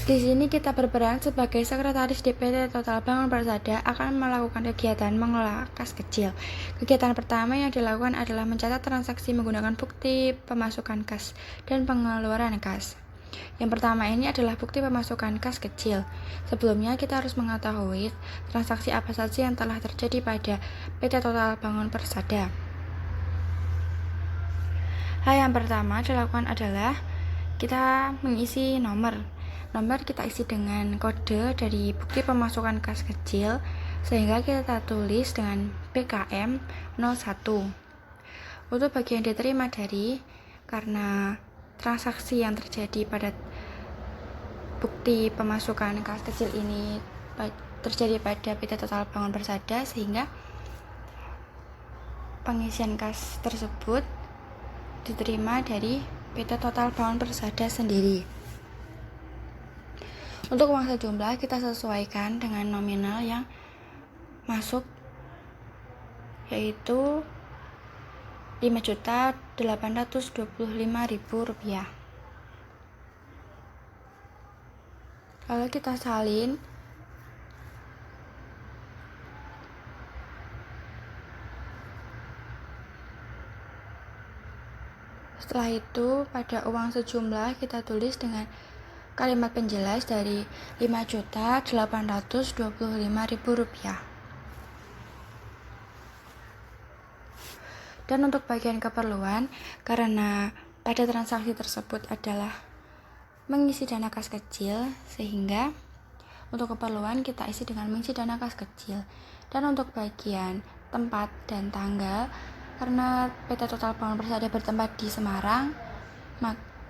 Di sini kita berperan sebagai sekretaris DPT Total Bangun Persada akan melakukan kegiatan mengelola kas kecil. Kegiatan pertama yang dilakukan adalah mencatat transaksi menggunakan bukti pemasukan kas dan pengeluaran kas. Yang pertama ini adalah bukti pemasukan kas kecil. Sebelumnya kita harus mengetahui transaksi apa saja yang telah terjadi pada PT Total Bangun Persada. Hal yang pertama dilakukan adalah kita mengisi nomor kita isi dengan kode dari bukti pemasukan kas kecil, sehingga kita tulis dengan BKM 01. Untuk bagian diterima dari, karena transaksi yang terjadi pada bukti pemasukan kas kecil ini terjadi pada PT Total Bangun Persada, sehingga pengisian kas tersebut diterima dari PT Total Bangun Persada sendiri. Untuk uang sejumlah kita sesuaikan dengan nominal yang masuk, yaitu Rp5.825.000. Lalu kita salin. Setelah itu, pada uang sejumlah kita tulis dengan kalimat penjelas dari Rp5.825.000. Dan untuk bagian keperluan, karena pada transaksi tersebut adalah mengisi dana kas kecil, sehingga untuk keperluan kita isi dengan mengisi dana kas kecil. Dan untuk bagian tempat dan tanggal, karena PT Total Bangun Persada bertempat di Semarang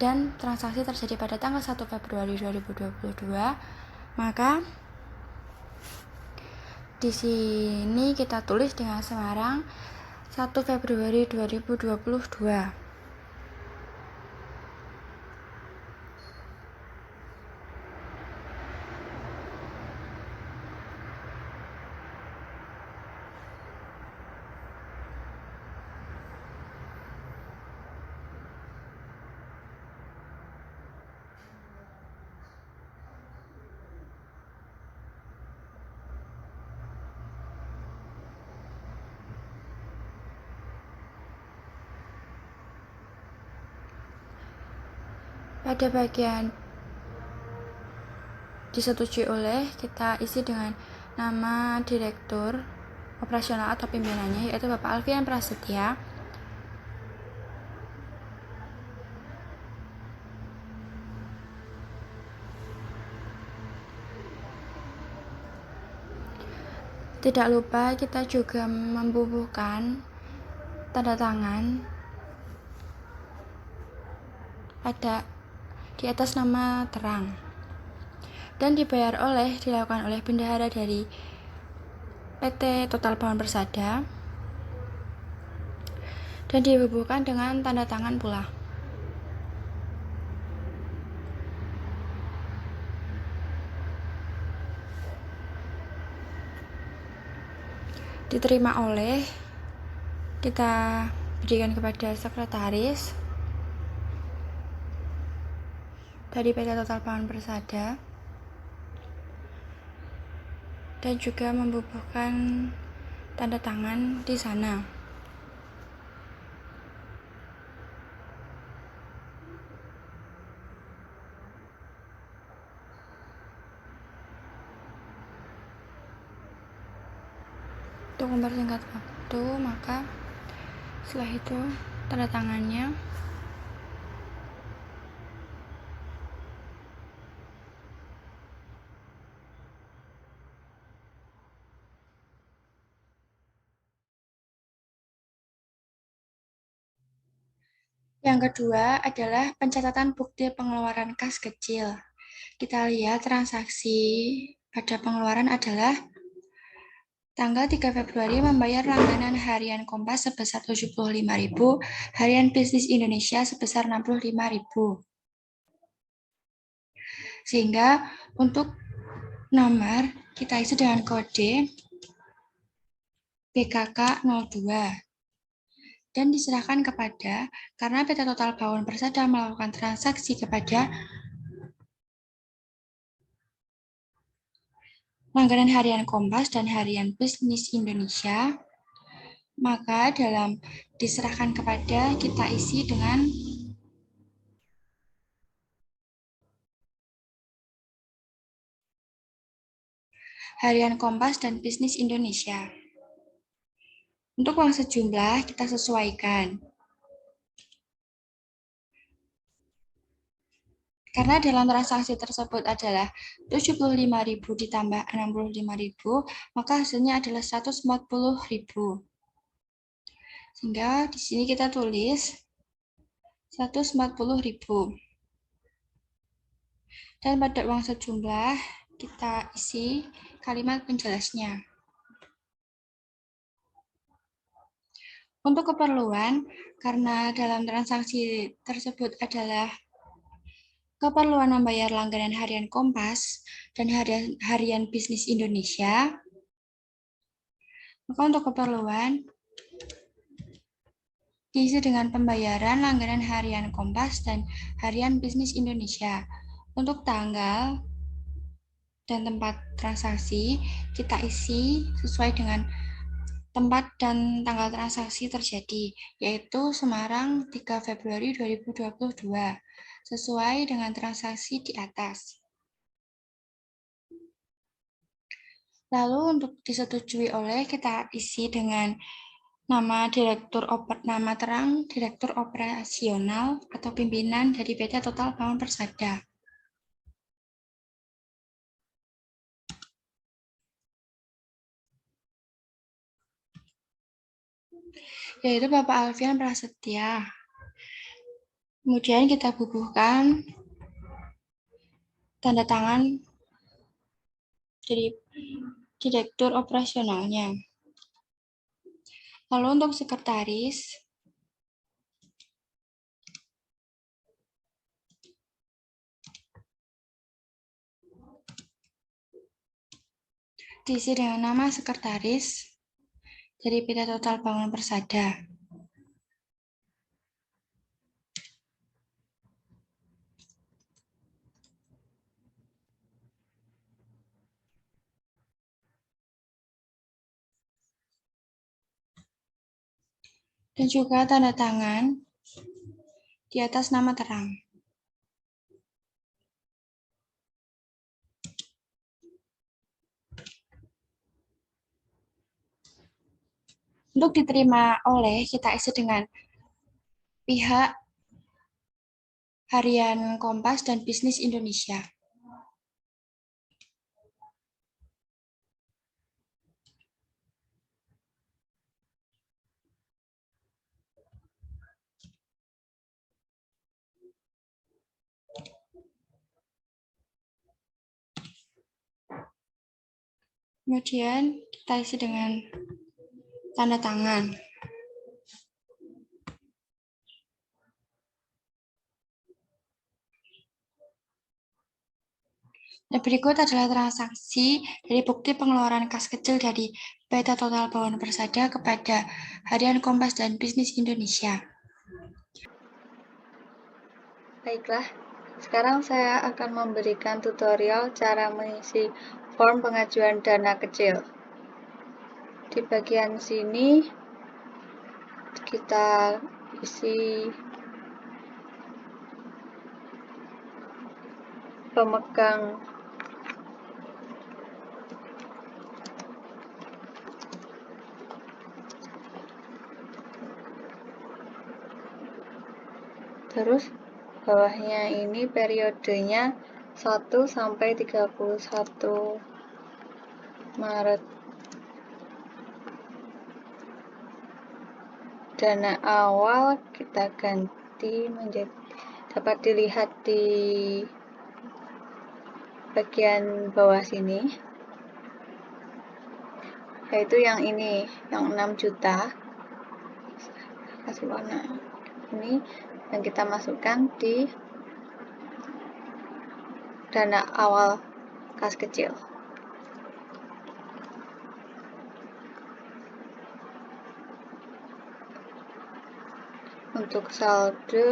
dan transaksi terjadi pada tanggal 1 Februari 2022, maka di sini kita tulis dengan Semarang 1 Februari 2022. Pada bagian disetujui oleh, kita isi dengan nama direktur operasional atau pimpinannya, yaitu Bapak Alfian Prasetya. Tidak lupa kita juga membubuhkan tanda tangan di atas nama terang, dan dibayar dilakukan oleh bendahara dari PT Total Bangun Persada, dan dibubuhkan dengan tanda tangan pula. Diterima oleh, kita berikan kepada sekretaris dari PT Total Bangun Persada, dan juga membubuhkan tanda tangan di sana. Untuk mempersingkat waktu, maka setelah itu tanda tangannya yang kedua adalah pencatatan bukti pengeluaran kas kecil. Kita lihat transaksi pada pengeluaran adalah tanggal 3 Februari membayar langganan harian Kompas sebesar 75.000, harian Bisnis Indonesia sebesar 65.000. Sehingga untuk nomor kita isi dengan kode BKK 02 dan diserahkan kepada, karena PT Total Bangun Persada melakukan transaksi kepada langganan harian Kompas dan harian Bisnis Indonesia, maka dalam diserahkan kepada kita isi dengan harian Kompas dan Bisnis Indonesia. Untuk uang sejumlah kita sesuaikan. Karena dalam transaksi tersebut adalah 75.000 ditambah 65.000, maka hasilnya adalah 140.000. Sehingga di sini kita tulis 140.000. Dan pada uang sejumlah kita isi kalimat penjelasnya. Untuk keperluan, karena dalam transaksi tersebut adalah keperluan membayar langganan harian Kompas dan harian Bisnis Indonesia, maka untuk keperluan diisi dengan pembayaran langganan harian Kompas dan harian Bisnis Indonesia. Untuk tanggal dan tempat transaksi kita isi sesuai dengan tempat dan tanggal transaksi terjadi, yaitu Semarang 3 Februari 2022, sesuai dengan transaksi di atas. Lalu untuk disetujui oleh kita isi dengan nama terang Direktur Operasional atau pimpinan dari PT Total Bangun Persada. Yaitu Bapak Alfian Prasetya. Kemudian kita bubuhkan tanda tangan dari Direktur Operasionalnya. Lalu untuk sekretaris, diisi dengan nama sekretaris dari PT Total Bangun Persada. Dan juga tanda tangan di atas nama terang. Untuk diterima oleh, kita isi dengan pihak Harian Kompas dan Bisnis Indonesia. Kemudian kita isi dengan tanda tangan. Dan berikut adalah transaksi dari bukti pengeluaran kas kecil dari PT Total Bangun Persada kepada Harian Kompas dan Bisnis Indonesia. Baiklah, sekarang saya akan memberikan tutorial cara mengisi form pengajuan dana kecil. Di bagian sini kita isi pemegang terus bawahnya ini periodenya 1 sampai 31 Maret. Dana awal kita ganti menjadi dapat dilihat di bagian bawah sini, yaitu yang ini, yang 6 juta. Kasih warna ini yang kita masukkan di dana awal kas kecil. Untuk saldo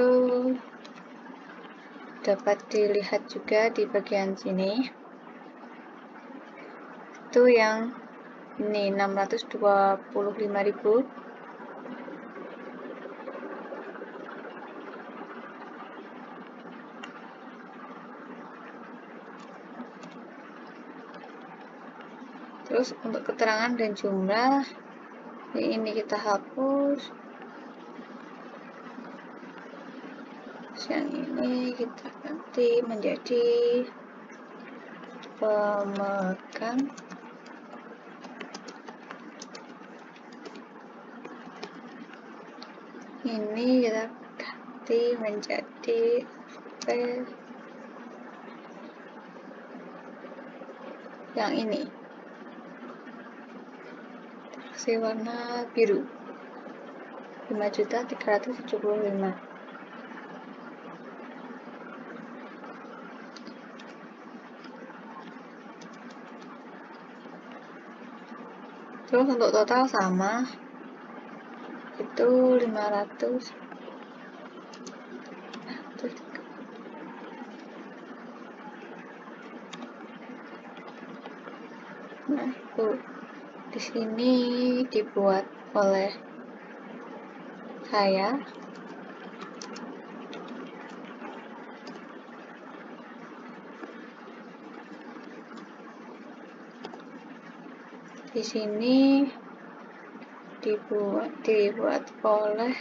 dapat dilihat juga di bagian sini. itu yang ini 625.000. Terus untuk keterangan dan jumlah ini kita hapus. Terus yang ini kita ganti menjadi pemegang. Ini kita ganti menjadi yang ini, si warna biru, 5.375.000. Terus untuk total sama, itu 500. Nah, itu di sini dibuat oleh saya. Di sini dibuat oleh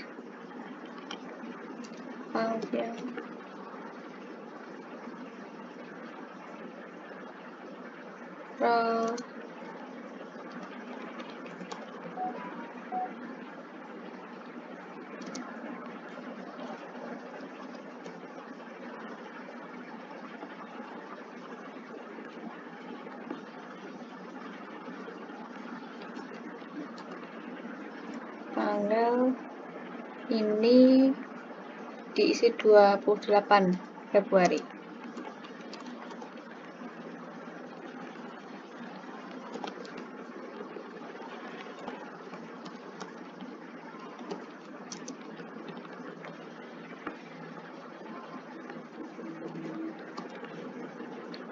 Alfian. Tanggal ini diisi 28 Februari.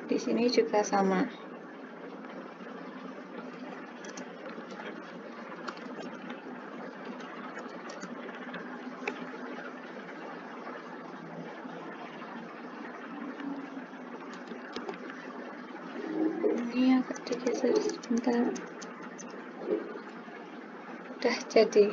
Di sini juga sama. Ini agak digeser sebentar. Udah jadi.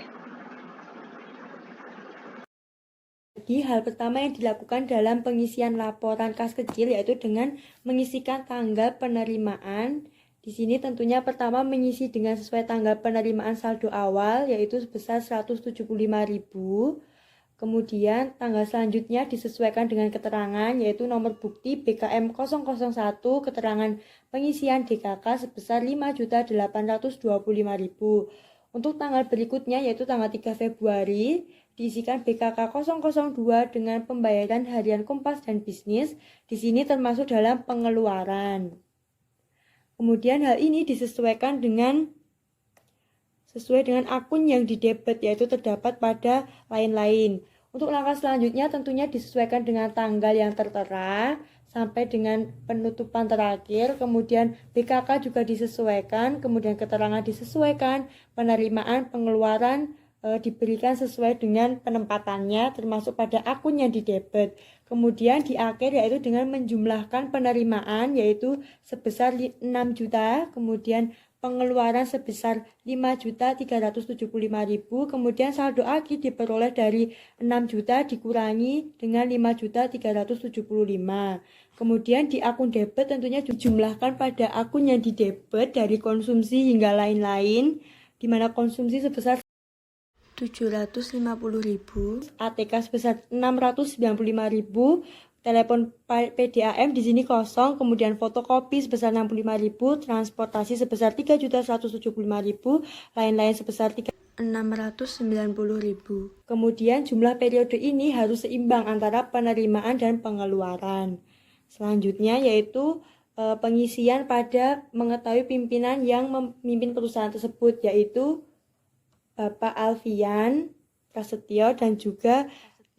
Hal pertama yang dilakukan dalam pengisian laporan kas kecil yaitu dengan mengisikan tanggal penerimaan. Di sini tentunya pertama mengisi dengan sesuai tanggal penerimaan saldo awal yaitu sebesar 175.000. Kemudian tanggal selanjutnya disesuaikan dengan keterangan yaitu nomor bukti BKM 001 keterangan pengisian DKK sebesar 5.825.000. Untuk tanggal berikutnya yaitu tanggal 3 Februari diisikan BKK 002 dengan pembayaran harian Kompas dan bisnis. Di sini termasuk dalam pengeluaran. Kemudian hal ini disesuaikan sesuai dengan akun yang didebet yaitu terdapat pada lain-lain. Untuk langkah selanjutnya tentunya disesuaikan dengan tanggal yang tertera sampai dengan penutupan terakhir, kemudian BKK juga disesuaikan, kemudian keterangan disesuaikan, penerimaan, pengeluaran diberikan sesuai dengan penempatannya termasuk pada akun yang didebet. Kemudian di akhir yaitu dengan menjumlahkan penerimaan yaitu sebesar 6 juta, kemudian pengeluaran sebesar 5.375.000, kemudian saldo akhir diperoleh dari 6 juta dikurangi dengan 5.375. Kemudian di akun debit tentunya dijumlahkan pada akun yang didebet dari konsumsi hingga lain-lain, di mana konsumsi sebesar 750.000, ATK sebesar 695.000, telepon PDAM di sini kosong, kemudian fotokopi sebesar 65.000, transportasi sebesar 3.175.000, lain-lain sebesar 690.000. Kemudian jumlah periode ini harus seimbang antara penerimaan dan pengeluaran. Selanjutnya yaitu pengisian pada mengetahui pimpinan yang memimpin perusahaan tersebut yaitu Bapak Alfian Prasetyo dan juga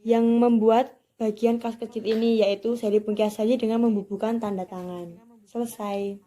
yang membuat bagian kas kecil ini yaitu Sari Pungkiasari dengan membubuhkan tanda tangan. Selesai.